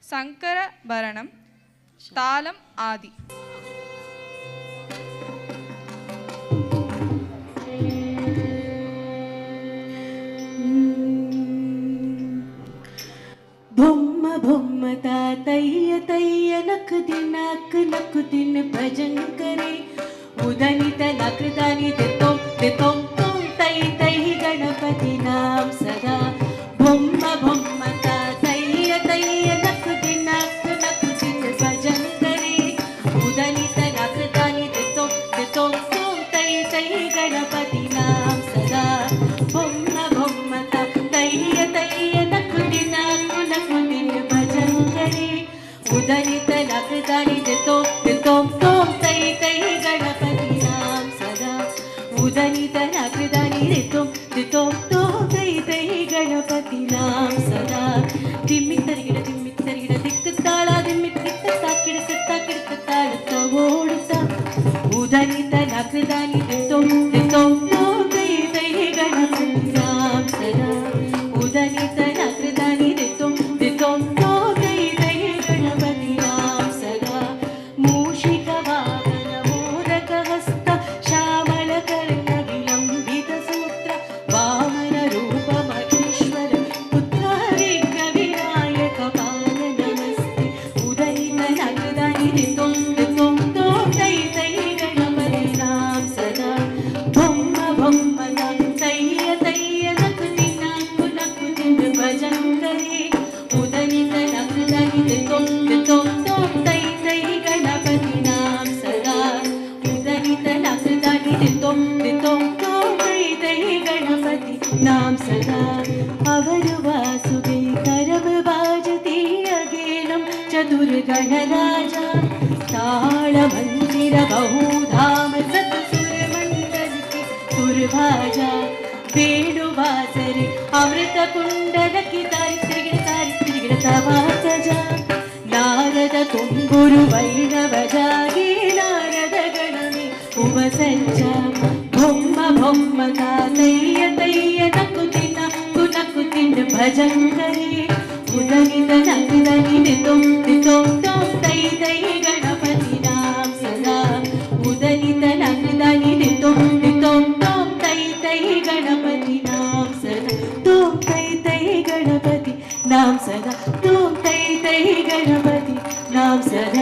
சங்கரபரணம், தாளம் ஆதி. బొమ్మ బొమ్మ తాతయ్య తయ్య నకు దిన్ భజన करे उदनित नकृदानि दितों तै तै गणपति नाम सदा बొమ్మ బొమ్మ తాతయ్య తయ్య నకు దిన్ భజన करे उदनित नकृदानि दितों तै तै गणपति नाम सदा बొమ్మ బొమ్మ తాతయ్య తయ్య నకు దిన్ भजन करे उदनित नकृदानि दितों तै तै गणपति नाम सदा उदनित नकृदानि दितों तै तै गणपति नाम सदा दिम्मित्तरिगिड दिक्कुत्ताळ दिम्मित्ताकिडताळत्त ओडुत्ता उदनित नकृदानि दितों तै तै गणपति नाम सदा उदनित नकृदानि दितों तै तै गणपति नाम सदा मूषिक वाहन मोदक हस्त श्यामल कर्ण विलंबित सूत्र वामन रूप महेश्वर पुत्र विघ्न विनायक पाद नमस्ते उदनित नकृदानि दितों तै तै गणपति नाम सदा बొమ్మ బొమ్మ तय्य नकु दिन भजन करे उदनित नकृदानि दितों तै तै गणपति नाम सदा उदनित नकृदानि दितों तै तै गणपति नाम सदा अवर वासुगे करम बाजती अगेनम चतुर गणराजा ताल मंदिर बहुधाम सतसुर मंडल के सुरभाजा वेणु वासरे अमृत कुंडल की तारित्रिगिड़ तवाकजा नारद तुम्बुरु वैणव जागे नारद गणमे उपसज्जा बొమ్మ బొమ్మ తాతయ్య తయ్య నకు दिन भजन करे उदनित नकृदानि दितों तै तै गणपति नाम सदा उदनित नकृदानि दितों तै तै गणपति नाम सदा तै तै गणपति नाम सदा तै तै गणपति नाम सदा